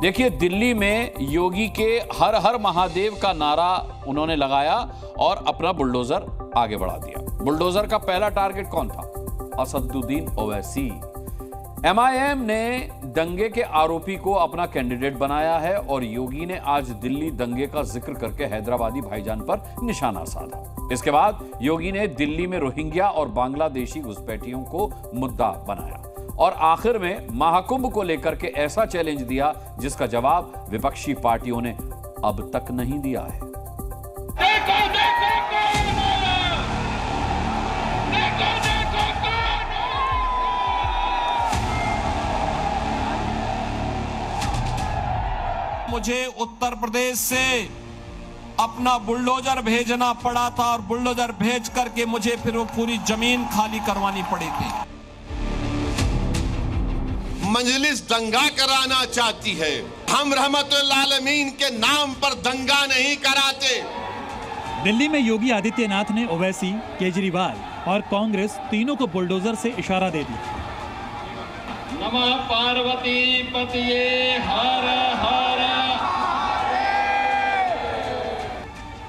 देखिए, दिल्ली में योगी के हर हर महादेव का नारा उन्होंने लगाया और अपना बुलडोजर आगे बढ़ा दिया। बुलडोजर का पहला टारगेट कौन था? असदुद्दीन ओवैसी। एमआईएम ने दंगे के आरोपी को अपना कैंडिडेट बनाया है और योगी ने आज दिल्ली दंगे का जिक्र करके हैदराबादी भाईजान पर निशाना साधा। इसके बाद योगी ने दिल्ली में रोहिंग्या और बांग्लादेशी घुसपैठियों को मुद्दा बनाया और आखिर में महाकुंभ को लेकर के ऐसा चैलेंज दिया जिसका जवाब विपक्षी पार्टियों ने अब तक नहीं दिया है। मुझे उत्तर प्रदेश से अपना बुलडोजर भेजना पड़ा था और बुलडोजर भेज करके मुझे फिर वो पूरी जमीन खाली करवानी पड़ी थी। मजलिस दंगा कराना चाहती है। हम रहमतुल आलमीन के नाम पर दंगा नहीं कराते। दिल्ली में योगी आदित्यनाथ ने ओवैसी, केजरीवाल और कांग्रेस तीनों को बुलडोजर से इशारा दे दिया। नमः पार्वती पतिये हर हर।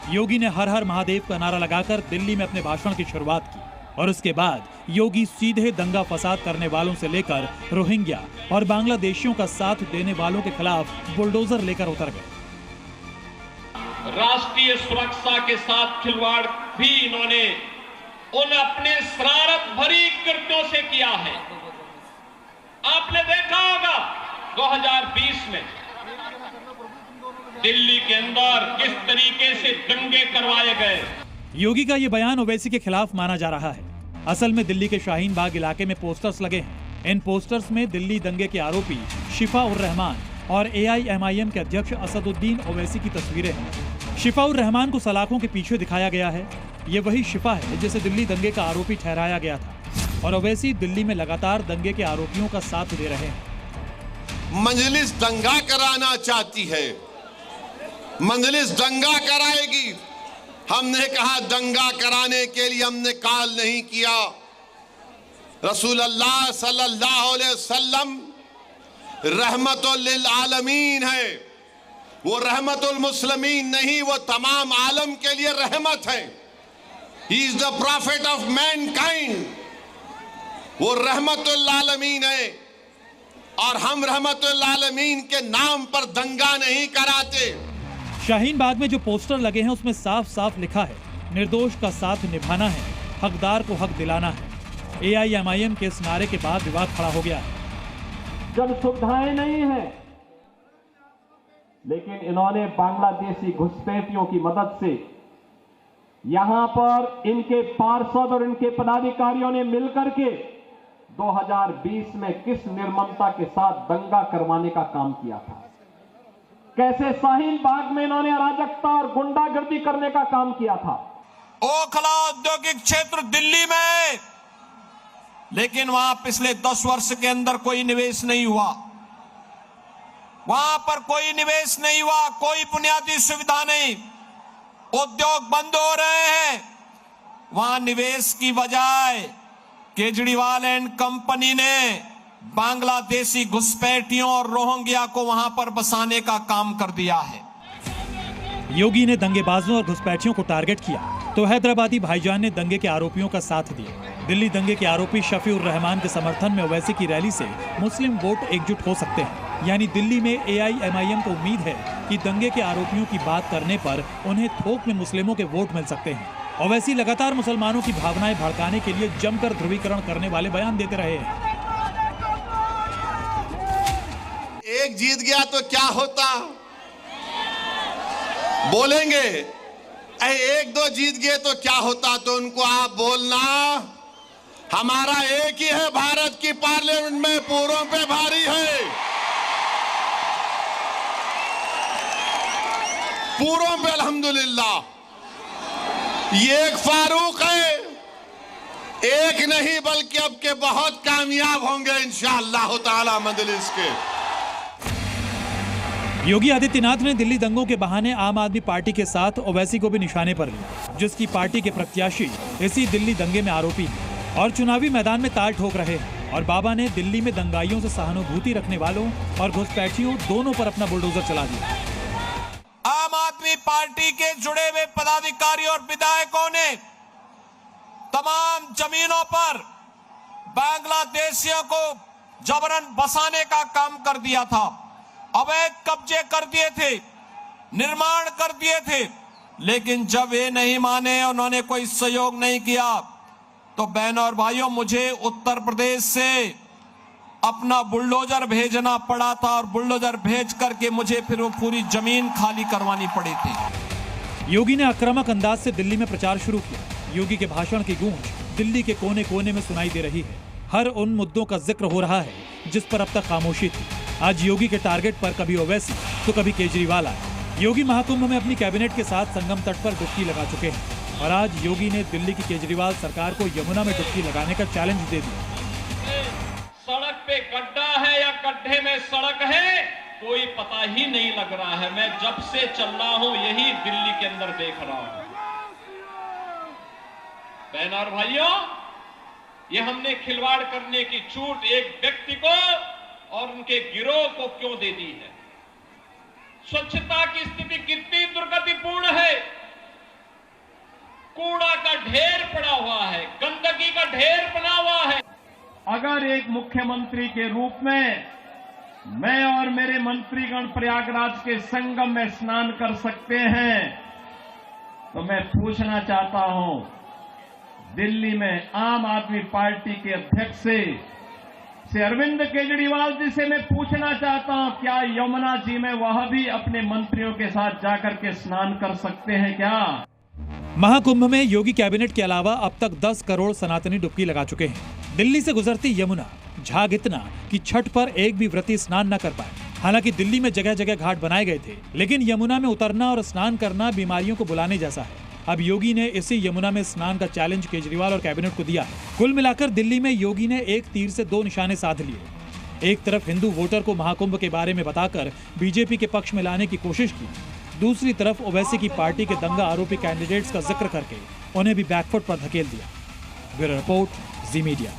योगी ने हर हर महादेव का नारा लगाकर दिल्ली में अपने भाषण की शुरुआत की और उसके बाद योगी सीधे दंगा फसाद करने वालों से लेकर रोहिंग्या और बांग्लादेशियों का साथ देने वालों के खिलाफ बुलडोजर लेकर उतर गए। राष्ट्रीय सुरक्षा के साथ खिलवाड़ भी इन्होंने उन अपने शरारत भरी कृत्यों से किया है। आपने देखा होगा 2020 में दिल्ली के अंदर किस तरीके से दंगे करवाए गए। योगी का ये बयान ओवैसी के खिलाफ माना जा रहा है। असल में दिल्ली के शाहीन बाग इलाके में पोस्टर्स लगे हैं। इन पोस्टर्स में दिल्ली दंगे के आरोपी शिफा उर रहमान और एआईएमआईएम के अध्यक्ष असदुद्दीन ओवैसी की तस्वीरें हैं। शिफा उर रहमान को सलाखों के पीछे दिखाया गया है। ये वही शिफा है जिसे दिल्ली दंगे का आरोपी ठहराया गया था और ओवैसी दिल्ली में लगातार दंगे के आरोपियों का साथ दे रहे हैं। मजलिस दंगा कराना चाहती है। मजलिस दंगा कराएगी। हमने कहा दंगा कराने के लिए हमने कॉल नहीं किया। रसूल अल्लाह सल्लल्लाहु अलैहि वसल्लम रहमतुल लिल आलमीन है। वो रहमतुल मुस्लिमीन नहीं, वो तमाम आलम के लिए रहमत है। He is the profit of Mankind. वो रहमतुल आलमीन है और हम रहमतुल आलमीन के नाम पर दंगा नहीं कराते। शाहीन बाग में जो पोस्टर लगे हैं उसमें साफ साफ लिखा है, निर्दोष का साथ निभाना है, हकदार को हक दिलाना है। एआईएमआईएम के इस नारे के बाद विवाद खड़ा हो गया है। जब सुविधाएं नहीं है लेकिन इन्होंने बांग्लादेशी घुसपैठियों की मदद से यहां पर इनके पार्षद और इनके पदाधिकारियों ने मिलकर के 2020 में किस निर्ममता के साथ दंगा करवाने का काम किया था। कैसे शाहीन बाग में इन्होंने अराजकता और गुंडागर्दी करने का काम किया था। ओखला औद्योगिक क्षेत्र दिल्ली में, लेकिन वहां पिछले 10 वर्ष के अंदर कोई निवेश नहीं हुआ। वहां पर कोई निवेश नहीं हुआ, कोई बुनियादी सुविधा नहीं, उद्योग बंद हो रहे हैं। वहां निवेश की बजाय केजरीवाल एंड कंपनी ने बांग्लादेशी घुसपैठियों और रोहिंग्या को वहां पर बसाने का काम कर दिया है। योगी ने दंगेबाजों और घुसपैठियों को टारगेट किया तो हैदराबादी भाईजान ने दंगे के आरोपियों का साथ दिया। दिल्ली दंगे के आरोपी शफी उर रहमान के समर्थन में ओवैसी की रैली से मुस्लिम वोट एकजुट हो सकते हैं। यानी दिल्ली में एआईएमआईएम को उम्मीद है कि दंगे के आरोपियों की बात करने पर उन्हें थोक में मुस्लिमों के वोट मिल सकते हैं। ओवैसी लगातार मुसलमानों की भावनाएं भड़काने के लिए जमकर ध्रुवीकरण करने वाले बयान देते रहे हैं। एक जीत गया तो क्या होता, बोलेंगे। एक दो जीत गए तो क्या होता, तो उनको आप बोलना हमारा एक ही है, भारत की पार्लियामेंट में पूरों पे भारी है। पूरों पे अल्हम्दुलिल्लाह। ये एक फारूक है, एक नहीं बल्कि अब के बहुत कामयाब होंगे इंशाअल्लाह ताला मजलिस के। योगी आदित्यनाथ ने दिल्ली दंगों के बहाने आम आदमी पार्टी के साथ ओवैसी को भी निशाने पर लिया, जिसकी पार्टी के प्रत्याशी इसी दिल्ली दंगे में आरोपी हैं और चुनावी मैदान में ताल ठोक रहे हैं। और बाबा ने दिल्ली में दंगाइयों से सहानुभूति रखने वालों और घुसपैठियों दोनों पर अपना बुलडोजर चला दिया। आम आदमी पार्टी के जुड़े हुए पदाधिकारी और विधायकों ने तमाम जमीनों पर बांग्लादेशियों को जबरन बसाने का काम कर दिया था, अवैध कब्जे कर दिए थे, निर्माण कर दिए थे। लेकिन जब ये नहीं माने, उन्होंने कोई सहयोग नहीं किया, तो बहनों और भाइयों, मुझे उत्तर प्रदेश से अपना बुलडोजर भेजना पड़ा था और बुलडोजर भेज करके मुझे फिर वो पूरी जमीन खाली करवानी पड़ी थी। योगी ने आक्रामक अंदाज से दिल्ली में प्रचार शुरू किया। योगी के भाषण की गूंज दिल्ली के कोने कोने में सुनाई दे रही है। हर उन मुद्दों का जिक्र हो रहा है जिस पर अब तक खामोशी थी। आज योगी के टारगेट पर कभी ओवैसी तो कभी केजरीवाल आए। योगी महाकुंभ में अपनी कैबिनेट के साथ संगम तट पर डुबकी लगा चुके हैं और आज योगी ने दिल्ली की केजरीवाल सरकार को यमुना में डुबकी लगाने का चैलेंज दे दिया। सड़क पे गड्ढा है या गड्ढे में सड़क है, कोई पता ही नहीं लग रहा है। मैं जब से चल रहा हूं यही दिल्ली के अंदर देख रहा हूं। बहनों और भाइयों, ये हमने खिलवाड़ करने की छूट एक व्यक्ति को और उनके गिरोह को क्यों दे दी है? स्वच्छता की स्थिति कितनी दुर्गतिपूर्ण है। कूड़ा का ढेर पड़ा हुआ है, गंदगी का ढेर बना हुआ है। अगर एक मुख्यमंत्री के रूप में मैं और मेरे मंत्रीगण प्रयागराज के संगम में स्नान कर सकते हैं, तो मैं पूछना चाहता हूं, दिल्ली में आम आदमी पार्टी के अध्यक्ष से अरविंद केजरीवाल जी से मैं पूछना चाहता हूं, क्या यमुना जी में वह भी अपने मंत्रियों के साथ जाकर के स्नान कर सकते हैं क्या? महाकुंभ में योगी कैबिनेट के अलावा अब तक 10 करोड़ सनातनी डुबकी लगा चुके हैं। दिल्ली से गुजरती यमुना झाग इतना कि छठ पर एक भी व्रती स्नान न कर पाए। हालांकि दिल्ली में जगह जगह घाट बनाए गए थे, लेकिन यमुना में उतरना और स्नान करना बीमारियों को बुलाने जैसा है। अब योगी ने इसी यमुना में स्नान का चैलेंज केजरीवाल और कैबिनेट को दिया है। कुल मिलाकर दिल्ली में योगी ने एक तीर से 2 निशाने साध लिए। एक तरफ हिंदू वोटर को महाकुंभ के बारे में बताकर बीजेपी के पक्ष में लाने की कोशिश की, दूसरी तरफ ओवैसी की पार्टी के दंगा आरोपी कैंडिडेट्स का जिक्र करके उन्हें भी बैकफुट पर धकेल दिया। ब्यूरो रिपोर्ट, जी मीडिया।